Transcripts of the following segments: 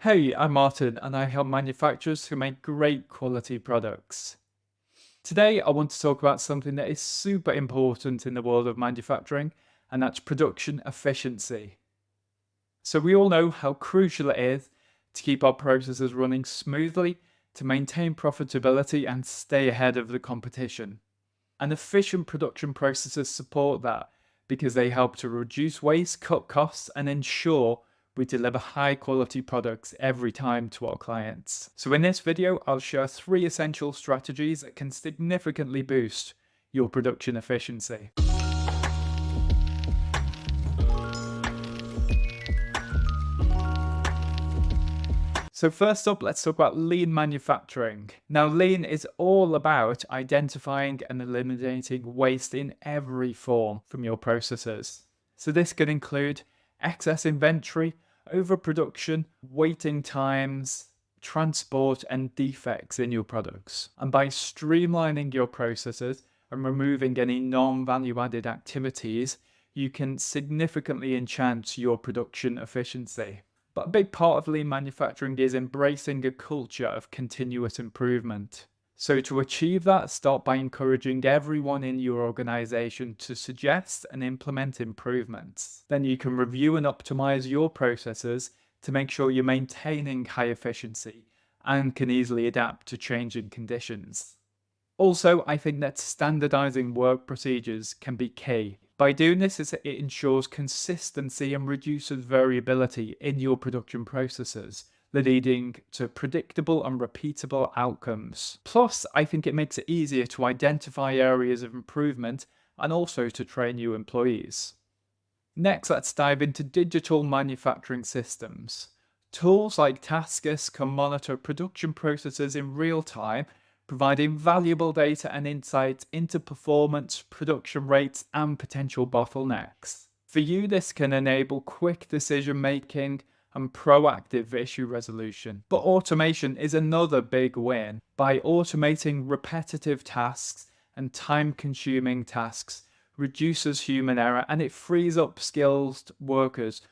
Hey, I'm Martin and I help manufacturers who make great quality products. Today, I want to talk about something that is super important in the world of manufacturing, and that's production efficiency. So, we all know how crucial it is to keep our processes running smoothly, to maintain profitability, and stay ahead of the competition. And efficient production processes support that because they help to reduce waste, cut costs, and ensure we deliver high quality products every time to our clients. So in this video, I'll share 3 essential strategies that can significantly boost your production efficiency. So first up, let's talk about lean manufacturing. Now, lean is all about identifying and eliminating waste in every form from your processes. So this can include excess inventory, overproduction, waiting times, transport, and defects in your products. And by streamlining your processes and removing any non-value added activities, you can significantly enhance your production efficiency. But a big part of lean manufacturing is embracing a culture of continuous improvement. So to achieve that, start by encouraging everyone in your organization to suggest and implement improvements. Then you can review and optimize your processes to make sure you're maintaining high efficiency and can easily adapt to changing conditions. Also, I think that standardizing work procedures can be key. By doing this, it ensures consistency and reduces variability in your production processes, leading to predictable and repeatable outcomes. Plus, I think it makes it easier to identify areas of improvement and also to train new employees. Next, let's dive into digital manufacturing systems. Tools like Taskus can monitor production processes in real time, providing valuable data and insights into performance, production rates, and potential bottlenecks. For you, this can enable quick decision making and proactive issue resolution. But automation is another big win. By automating repetitive tasks and time-consuming tasks, reduces human error and it frees up skilled workers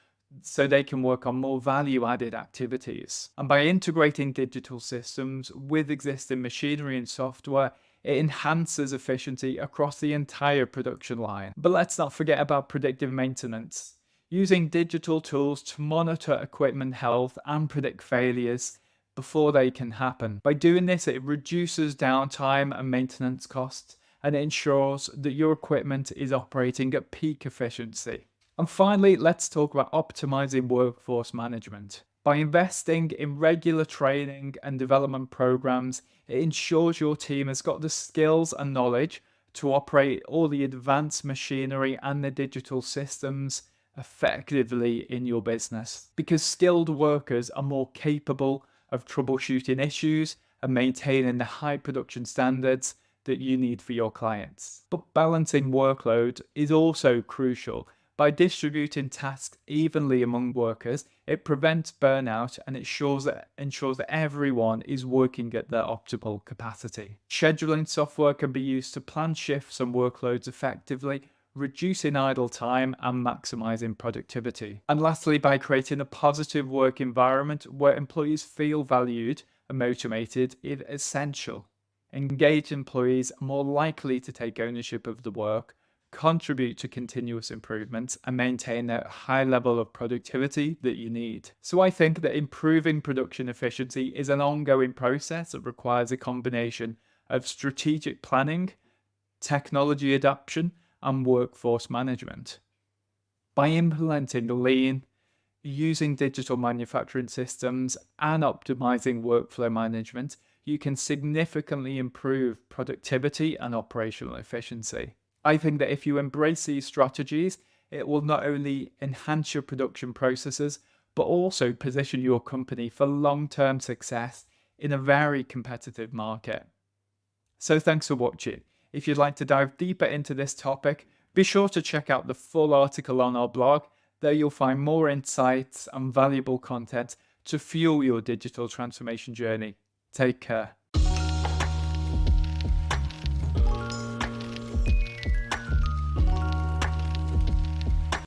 so they can work on more value-added activities. And by integrating digital systems with existing machinery and software, it enhances efficiency across the entire production line. But let's not forget about predictive maintenance. Using digital tools to monitor equipment health and predict failures before they can happen. By doing this, it reduces downtime and maintenance costs, and it ensures that your equipment is operating at peak efficiency. And finally, let's talk about optimizing workforce management. By investing in regular training and development programs, it ensures your team has got the skills and knowledge to operate all the advanced machinery and the digital systems effectively in your business. Because skilled workers are more capable of troubleshooting issues and maintaining the high production standards that you need for your clients. But balancing workload is also crucial. By distributing tasks evenly among workers, it prevents burnout and it ensures that everyone is working at their optimal capacity. Scheduling software can be used to plan shifts and workloads effectively, reducing idle time and maximizing productivity. And lastly, by creating a positive work environment where employees feel valued and motivated is essential. Engaged employees are more likely to take ownership of the work, contribute to continuous improvements, and maintain that high level of productivity that you need. So I think that improving production efficiency is an ongoing process that requires a combination of strategic planning, technology adoption, and workforce management. By implementing lean, using digital manufacturing systems, and optimizing workflow management, you can significantly improve productivity and operational efficiency. I think that if you embrace these strategies, it will not only enhance your production processes, but also position your company for long-term success in a very competitive market. So thanks for watching. If you'd like to dive deeper into this topic, be sure to check out the full article on our blog. There you'll find more insights and valuable content to fuel your digital transformation journey. Take care.